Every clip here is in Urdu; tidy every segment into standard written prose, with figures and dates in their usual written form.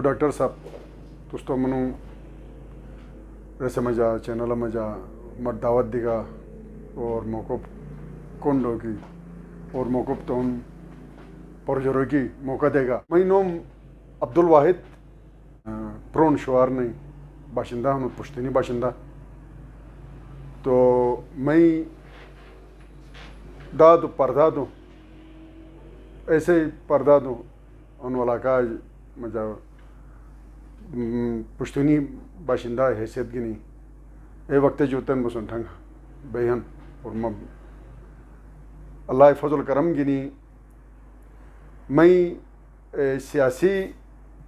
ڈاکٹر صاحب تس تو منو رسے مجا چینل مجا مت دعوت دیگا اور موقف کنڈو کی اور موقف تو ان پرجرو کی موقع دے گا. میں نوم عبد الواحد پرون شوار نہیں باشندہ ہوں پشتینی باشندہ. تو میں دادو پردادو ایسے ہی پردادو ان علاقہ مجا پشتونی باشندہ حیثیت گنی اے وقت جوتن بسن ٹھنگ بیہن اور اللہ فضل کرم گنی. میں سیاسی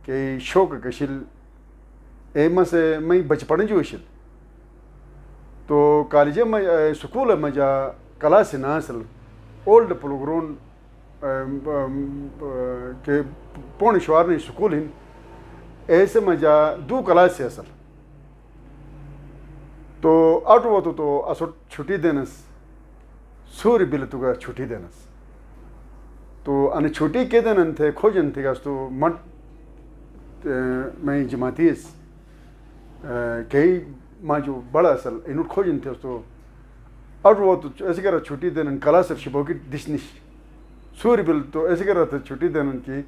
کے شوق کشل ایما سے میں بچپن جو اشل تو کالج میں سکول مجا کلاس ناسل اولڈ پلوگرون کے پون شوار نہیں سکول ہن ایسے مجا دو کلاس سے اصل تو آٹو وطو تو اصل چھٹی دینس سوری بلتو گا چھٹی دینس تو ان چھٹی کے دن تھے کھوجن تھے گاس تو مٹ میں جماعتیس کئی ماں جو بڑا اصل انوٹ کھوجن تھے اس تو آٹو وطو ایسے کرا چھٹی دینن کلاس شبو کی دشنش سوری بل تو ایسے کرا تھا چھٹی دینن کی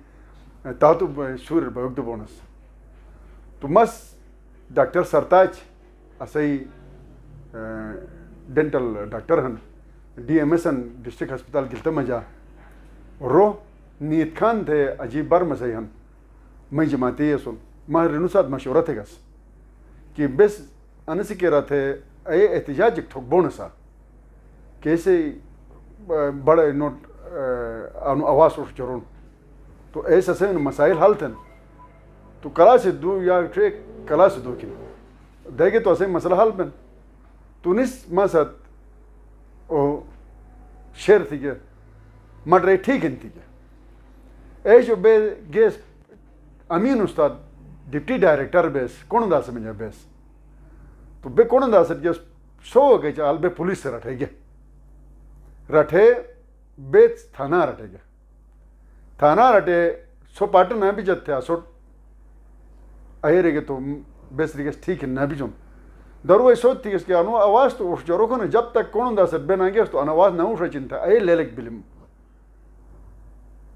تاتو سوری بہت بونس تو مس ڈاکٹر سرتاج اسائی ڈینٹل ڈاکٹر ہن ڈی ایم ایس ان ڈسٹرکٹ ہسپتال گلتا مجا رو نیت خان تھے عجیب بار مسئی ہن میں جماعتی سن ماہ رنو ساتھ مشورہ تھے گس کہ بس انسی کہہ رہا تھے اے احتجاج ٹھوک بونسا کیسے بڑے نوٹ آواز اٹھ چرون تو ایسا سے مسائل حل تھن تو کلا سے دو یا ٹریک کلا سے دو کن دے گے تو ایسے مسئلہ حل بن تو نس ماں ساتھ او شیر تھی کہ مٹ رہی ٹھیک ہن تھی کہ اے جو بے گیس امین استاد ڈپٹی ڈائریکٹر بیس کون دا سے مجھے بیس تو بے کون دا سے گیس سو گئی چال بے پولیس سے رٹھے گیا رٹھے بے تھانہ رٹھے گیا تھانہ رٹھے سو پاٹن نہ بھی جت تھے سو آئے رہے گے تو بیس رہے گیس ٹھیک ہے نہ بھی جون دروئی سوچ تھی کہ انو آواز تو اٹھ جو رکھو نا جب تک کون دا سے بے نہ گیا تو ان آواز نہ اٹھ رہی چنتا اے لے لک بلیم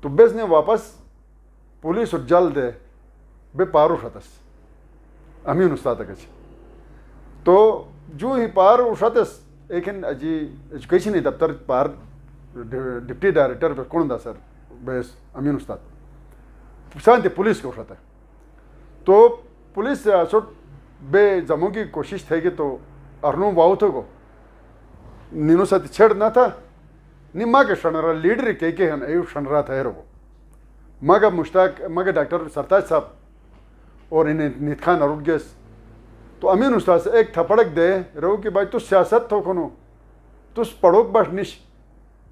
تو بیس نے واپس پولیس جل دے بے پارو اٹھاتس امین استاد کچھ تو جو ہی پار اٹھاتس ایکن اجی ایجوکیشن دفتر پار ڈپٹی ڈائریکٹر پہ کون دا سر بیس امین استاد سانتے پولیس کو اٹھاتا ہے تو پولیس سے سوٹ بے جموں کی کوشش تھے کہ تو ارنو واؤ تھے کو نینو ساتھ چھڑ نہ تھا نی ماں کے شنرا لیڈر کے ہن ایو شنرا تھا رو ماں کا مشتاق ماں کے ڈاکٹر سرتاج صاحب اور انہیں نیت خان اروٹ گیس تو امین استاد سے ایک تھپڑک دے رو کہ بھائی تو سیاست تھو کھنو تو پڑوک باش نش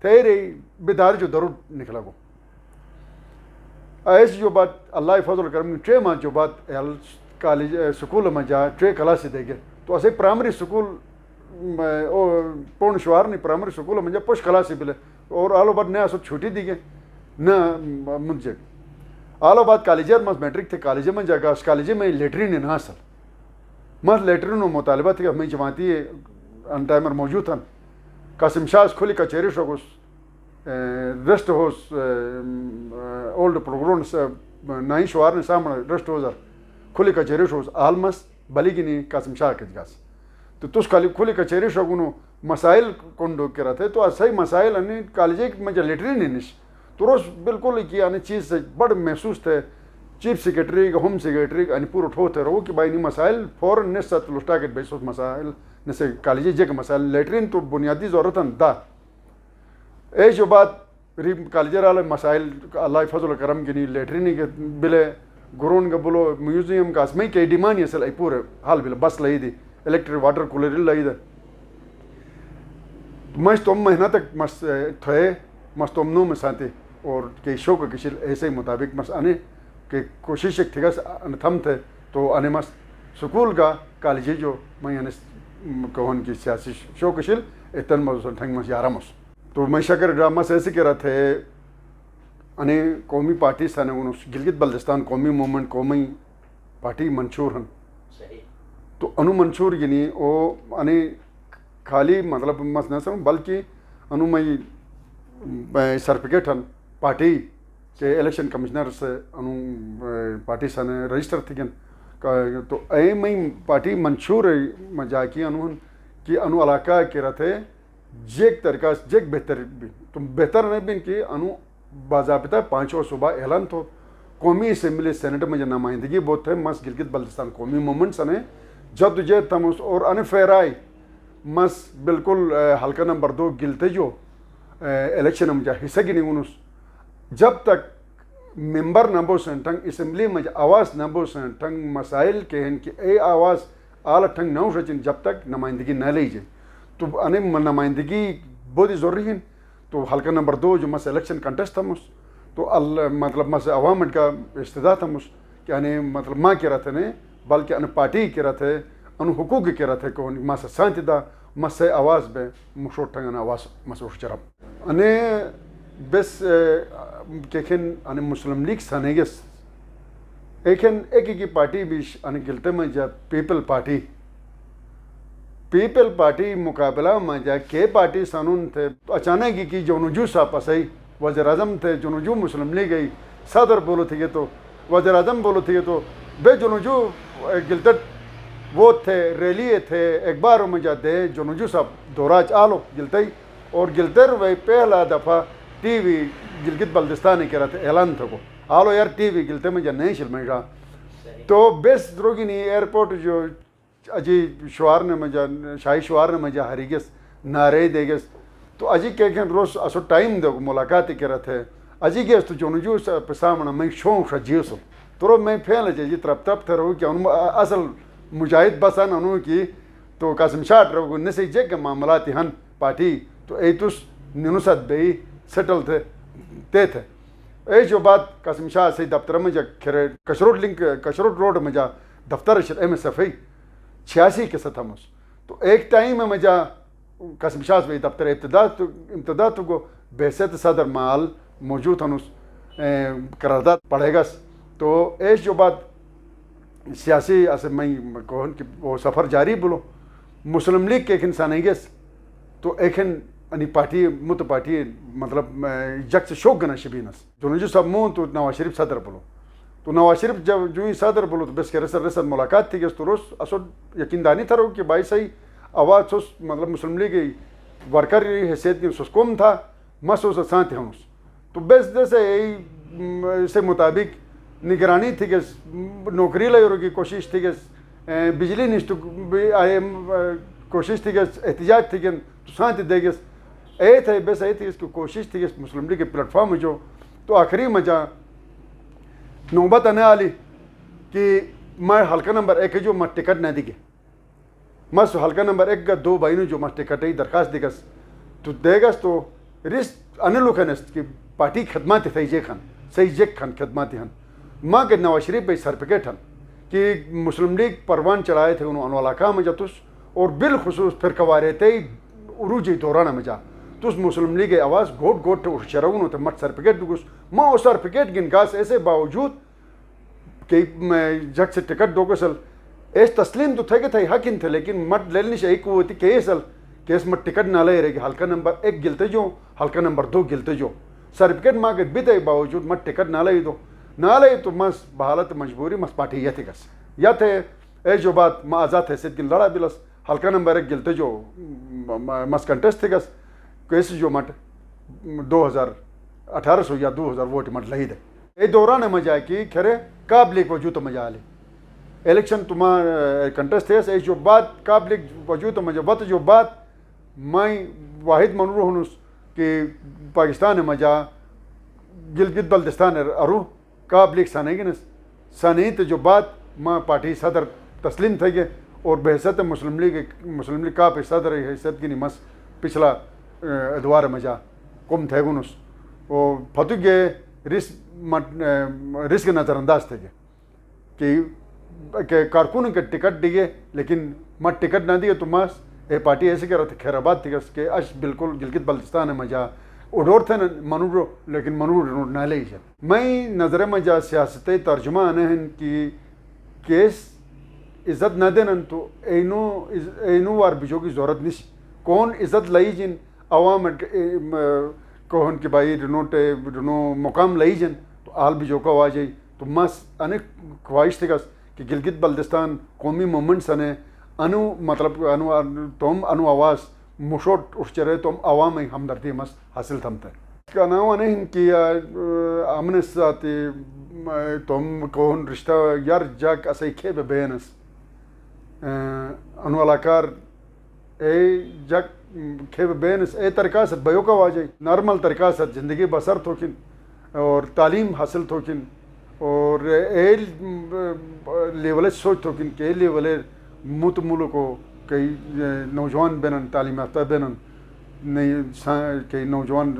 تھے رہی بیدار جو درود نکلا کو ایسی جو بات اللہ فضل کرم ٹرے ماں جو بات کالج سکول میں جا ٹرے کلاس دے گے تو ایسے پرائمری سکول پون شوار نہیں پرائمری سکول میں جا پوش کلاس بلے اور آلو بعد نیا سب چھوٹی دی گئے نہ منجے آلو بعد کالجر میں میٹرک تھے کالج میں جا گا اس کالج میں لیٹرین نہ اصل مت لیٹرین مطالبہ تھی کہ ہمیں جماعتی ان ٹائمر موجود تھا قاسم شاہ کھلی کچہری شوگوس ریسٹ ہوس اولڈ پروگرون نائی شوار نے سامنے ریسٹ ہوزر کھلی کچہری شوگوس آلمس بلی گنی قاسم شاہ کے جگاس تو تس کھلی کچہری شوگونو مسائل کنڈو کرا تھے تو ایسا ہی مسائل انہیں کالجے میں جو لیٹرین نش تو روز بالکل کی آنے چیز سے بڑا محسوس تھے چیف سیکرٹری ہوم سیکرٹری ان پورا ٹھوتے رہو کہ بھائی نہیں مسائل فوراً نے ساتھ لسٹا کے بیسوس مسائل جیسے کالجی جے کے مسائل لیٹرین تو بنیادی ضرورت دا اے جو بات ری کالجر والے مسائل اللہ فضل کرم کی نہیں لیٹرین کے بلے گرون کا بولو میوزیم کا میں کہ ڈیمانڈ اصل ای پورے حال بلے بس لئی دی الیکٹرک واٹر کولر لئی دے مس تم مہینہ تک مس تھے مس تم نو مساتے اور کہ شوق کشل ایسے ہی مطابق مس آنے کہ کوشش ایک تھی تھم تھے تو آنے مس سکول کا کالجی جو میں کہون کی سیاسی شوق کشل اتن مزن ٹھنگ مس یارمس تو میں شکر ڈرامہ سے ایسے کہہ رہا تھے انہیں قومی پارٹی سانے گلگت بلتستان قومی موومنٹ قومی پارٹی منشور ہن تو انو منشور یعنی او انی خالی مطلب مس نہ سم بلکہ انو میں سرٹیفکیٹ ہن پارٹی کے الیکشن کمشنر سے انو پارٹی سن رجسٹر تھگن تو اے میں پارٹی منشور مجا کی انو کہ انو علاقہ کے رہتے جیک طریقہ جیک بہتر بھی تو بہتر نہیں بن کہ انو باضابطہ 5 صبح اعلان تو قومی اسمبلی سینٹ میں نمائندگی بہت ہے مس گلگت بلتستان قومی مومنٹ سنے جد جہد تمس اور ان فیرائی مس بالکل حلقہ نمبر 2 گلتے جو الیکشن مجھا حصہ گی نہیں انس جب تک ممبر نبو سنٹنگ اسمبلی میں آواز نبو سنٹنگ مسائل کے ہیں کہ اے آواز آل ٹھنگ نہ اٹھن جب تک نمائندگی نہ لیجیے تو ان نمائندگی بہت ضروری ہے تو حلقہ نمبر 2 جو مس الیکشن کنٹیسٹ تھا مس تو مطلب مس عوام کا استدا تھا مس کہ ان مطلب ماں کے رہتے نہیں بلکہ ان پارٹی کے رہتے ان حقوق کے رہتے کو مس سانتی دا مس آواز بے مشور ٹھنگ آواز مس اٹھ چرب ان بس کہن ان مسلم لیگ سانگس ایکن ایک پارٹی بیش ان گلتے میں جب پیپل پارٹی مقابلہ میں جا کے پارٹی سانون تھے تو اچانک کی جو نجو صاحب پسائی وزیر اعظم تھے جو نجو مسلم لیگ گئی صدر بولو تھے تو وزیر اعظم بولو تھے تو بے جو نجو گلتے وہ تھے ریلی تھے ایک بار میں جاتے جو نجو صاحب دوراج آلو گلتے اور گلتر وہی پہلا دفعہ ٹی وی گلگت بلتستان کے رہتے اعلان تھا کو آلو یار ٹی وی گلتے میں جا نہیں شل میں رہا تو بیس دروگی نہیں ایئرپورٹ جو اجی شوار نے مجھا شاہی شوار نے مجھا ہریگس نعرے دے گس تو اجی کہ روز اسو ٹائم دے ملاقات کے رہتے اجی گیس تو جو نجو پسامنا میں شون خجیسو تو رو میں پھیل جی طرف طرف تھے رہو کہ انہوں اصل مجاہد بسان انہوں کی تو قاسم شاٹ رہو نسی جے کے معاملاتی ہن پارٹی تو ایتوس ننوسات بے سیٹل تھے اے جو بات قاسم شاہ سے دفتر میں جا کھرے کشروٹ روڈ میں جا دفتر شد ایم ایس ایف 86 کے ساتھ ہمس تو ایک ٹائم میں جا قاسم شاہ سے دفتر امتداد تو گو بحثیت صدر مال موجود ہنس قرارداد پڑھے گا تو ایش جو بات سیاسی اسے میں کہن کہ وہ سفر جاری بولو مسلم لیگ کے ایک انسان ہے گیس تو ایکن انی پارٹی مت پارٹی مطلب جگ سے شوق گنا شبینس جو نجو صاحب مون تو نواز شریف صدر بولو تو نواز شریف جب جو ہی صدر بولو تو بس کے رسد ملاقات تھی گیس تو روز اصل یقین دانی تھا رہو کہ بھائی صحیح آواز سوس مطلب مسلم لیگ ورکر حیثیت کی سوس کم تھا مسوس سانتے ہنس تو بس جیسے سے مطابق نگرانی تھی گیس نوکری لے کی کوشش تھی گیس بجلی نشت کوشش تھی گیس احتجاج تھی گن تو سانتے دے گیس اے تھے بس اے تھی اس کی کوشش تھی گیس مسلم لیگ کے پلیٹ فارم جو تو آخری مجا نوبت آنے آلی کہ میں حلقہ نمبر 1 جو میں ٹکٹ نہ دی گے میں حلقہ نمبر 1 کا 2 بھائیوں جو میں ٹکٹ ہے درخواست دی گس تو دے گس تو رس انے لوکھنست کہ پارٹی خدمات تھی جے خان صحیح جے خان خدمات ہن ماں کے نواز شریف بھائی سرٹیفکیٹ ہن کہ مسلم لیگ پروان چڑھائے تھے انہوں علاقہ میں جاتوس اور بالخصوص پھر کوارے تھے عروجی دوران میں جا تو مسلم لیگ آواز گوٹ گوٹ شرون ہوتے مٹ سرٹیفکیٹ دگس ماں وہ سرٹیفکیٹ گن گاس ایسے باوجود کہ میں جگ سے ٹکٹ دو گسل ایس تسلیم تو تھے کہ تھے حق ان تھے لیکن مٹ لیلنی سے ایک ہوتی کہ ایسل کہ اس مٹ ٹکٹ نہ لے رہے کہ حلقہ نمبر 1 گلتے جو حلقہ نمبر 2 گلتے جو سرٹیفکیٹ ماں کے بھی تھے باوجود مٹ ٹکٹ نہ لے دو نہ لے تو مس بحالت مجبوری مس پارٹی یہ تھی گس یا تھے اے جو بات ماں آزاد حیثیت کی لڑا بلس حلقہ نمبر 1 گلتے جو مس کنٹیسٹ تھے گس کیسے جو مٹ 1800 یا 2000 ووٹ مٹ لہی دے اے دوران میں جائے کہ کھرے قابل وجود مجا آلے الیکشن تمہاں کنٹیسٹ ہے اے جو بات قابل وجود مجا وقت جو بات میں واحد منور ہونس کہ پاکستان مجا گلگت بلتستان ارو قابل سانگنس سانیت جو بات ماں پارٹی صدر تسلیم تھے گے اور بحثت مسلم لیگ کا پہ صدر حیثیت کی مس پچھلا ادوار مجا کم تھے گنس وہ فتو گے رسک نظر انداز تھے گے کہ کارکن کے ٹکٹ دیے لیکن مت ٹکٹ نہ دیے تو مس اے پارٹی ایسے کہہ رہا تھا خیر آباد تھی کہ اش بالکل گلگت بلتستان مجا اڈور تھے منور لیکن منور نہ لے میں نظر مجا سیاست ترجمہ آنے ہیں کیس عزت نہ دینن تو اینو وار بجو کی ضرورت نہیں کون عزت لئی جن عوام کون کہ بھائی رنو مقام لئی جن تو آل بجو کا آواز تو مس ان خواہش تھی گس کہ گلگت بلتستان قومی مومنٹ سنے انو مطلب تم انو آواز مشوٹ اٹھ چرے تم عوام ہمدردی مس حاصل تھمتے کا نام نہیں کہ امن ساتھ تم کون رشتہ یار جاک اسے کھے بے بینس انو علاقار اے جاک کھے بے بینس اے طریقہ سے بیو کا واجہ نارمل طریقہ سے زندگی بسر تھوکن اور تعلیم حاصل تھوکن اور اے لیول سوچ تھوکن کہ اے لیول مت ملک کو کئی نوجوان بینن تعلیم یافتہ بینن کئی نوجوان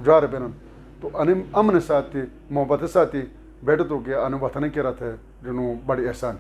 جار بینن تو امن ساتھ محبت ساتھ بیٹھ تو کہ ان وطن کے رات ہے جنوں بڑی احسان